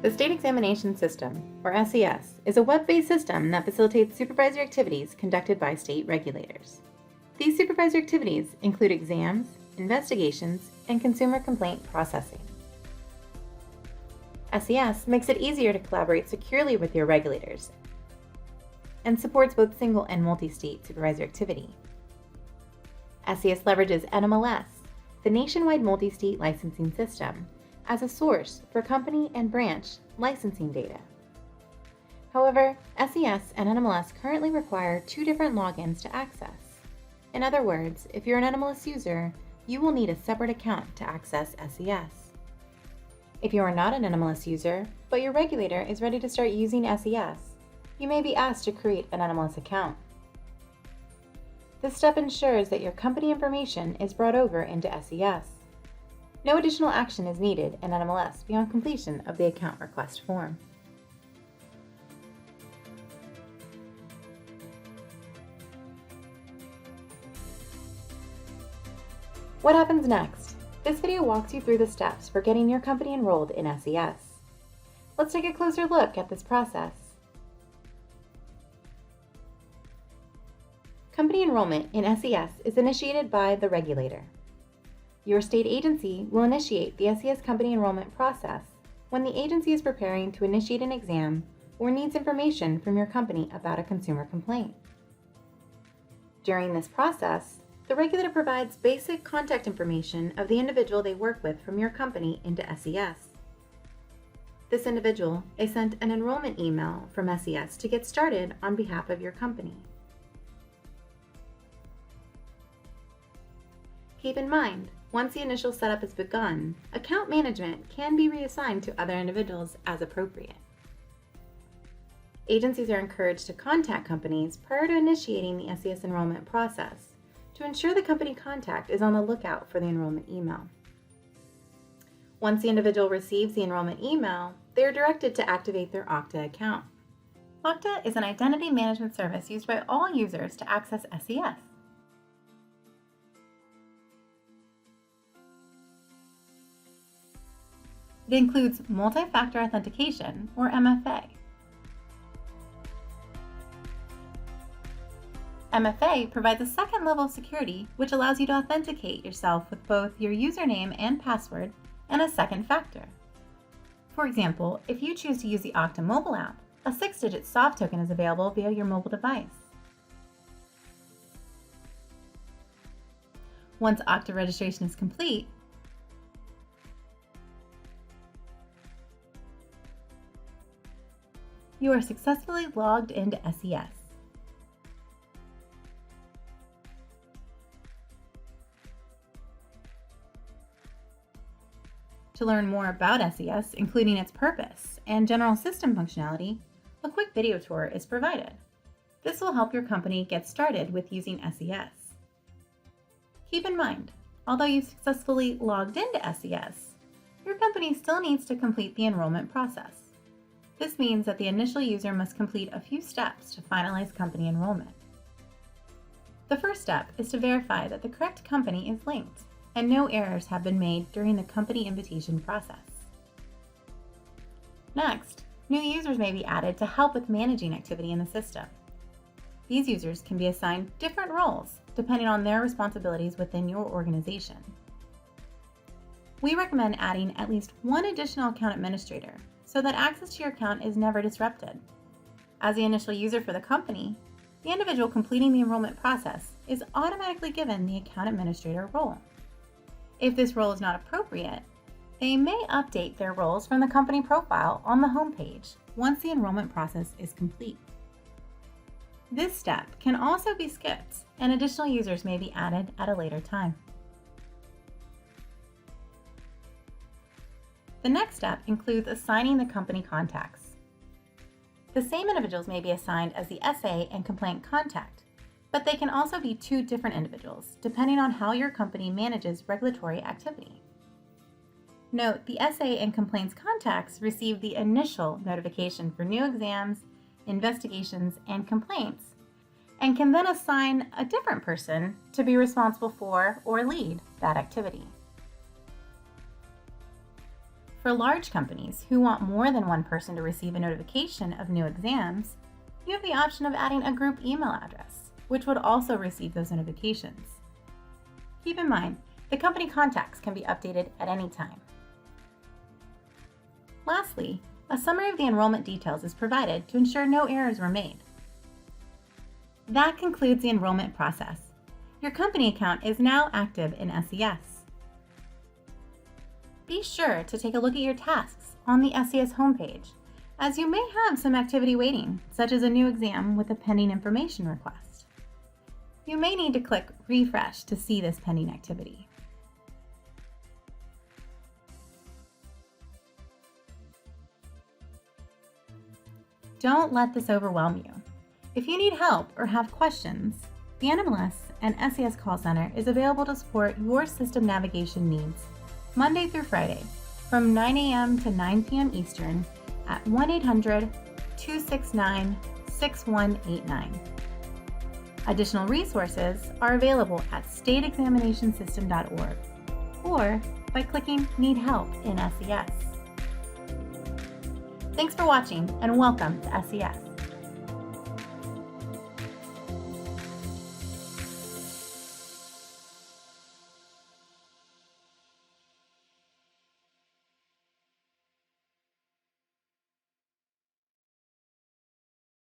The State Examination System, or SES, is a web-based system that facilitates supervisory activities conducted by state regulators. These supervisory activities include exams, investigations, and consumer complaint processing. SES makes it easier to collaborate securely with your regulators and supports both single and multi-state supervisory activity. SES leverages NMLS, the nationwide multi-state licensing system, as a source for company and branch licensing data. However, SES and NMLS currently require two different logins to access. In other words, if you're an NMLS user, you will need a separate account to access SES. If you are not an NMLS user, but your regulator is ready to start using SES, you may be asked to create an NMLS account. This step ensures that your company information is brought over into SES. No additional action is needed in NMLS beyond completion of the account request form. What happens next? This video walks you through the steps for getting your company enrolled in SES. Let's take a closer look at this process. Company enrollment in SES is initiated by the regulator. Your state agency will initiate the SES company enrollment process when the agency is preparing to initiate an exam or needs information from your company about a consumer complaint. During this process, the regulator provides basic contact information of the individual they work with from your company into SES. This individual is sent an enrollment email from SES to get started on behalf of your company. Keep in mind, once the initial setup is begun, account management can be reassigned to other individuals as appropriate. Agencies are encouraged to contact companies prior to initiating the SES enrollment process to ensure the company contact is on the lookout for the enrollment email. Once the individual receives the enrollment email, they are directed to activate their Okta account. Okta is an identity management service used by all users to access SES. It includes multi-factor authentication, or MFA. MFA provides a second level of security which allows you to authenticate yourself with both your username and password and a second factor. For example, if you choose to use the Okta mobile app, a 6-digit soft token is available via your mobile device. Once Okta registration is complete, you are successfully logged into SES. To learn more about SES, including its purpose and general system functionality, a quick video tour is provided. This will help your company get started with using SES. Keep in mind, although you've successfully logged into SES, your company still needs to complete the enrollment process. This means that the initial user must complete a few steps to finalize company enrollment. The first step is to verify that the correct company is linked and no errors have been made during the company invitation process. Next, new users may be added to help with managing activity in the system. These users can be assigned different roles depending on their responsibilities within your organization. We recommend adding at least one additional account administrator so that access to your account is never disrupted. As the initial user for the company, the individual completing the enrollment process is automatically given the account administrator role. If this role is not appropriate, they may update their roles from the company profile on the homepage once the enrollment process is complete. This step can also be skipped, and additional users may be added at a later time. The next step includes assigning the company contacts. The same individuals may be assigned as the SA and complaint contact, but they can also be two different individuals, depending on how your company manages regulatory activity. Note, the SA and complaints contacts receive the initial notification for new exams, investigations, and complaints, and can then assign a different person to be responsible for or lead that activity. For large companies who want more than one person to receive a notification of new exams, you have the option of adding a group email address, which would also receive those notifications. Keep in mind, the company contacts can be updated at any time. Lastly, a summary of the enrollment details is provided to ensure no errors were made. That concludes the enrollment process. Your company account is now active in SES. Be sure to take a look at your tasks on the SES homepage, as you may have some activity waiting, such as a new exam with a pending information request. You may need to click Refresh to see this pending activity. Don't let this overwhelm you. If you need help or have questions, the NMLS and SES call center is available to support your system navigation needs Monday through Friday from 9 a.m. to 9 p.m. Eastern at 1-800-269-6189. Additional resources are available at stateexaminationsystem.org or by clicking Need Help in SES. Thanks for watching and welcome to SES.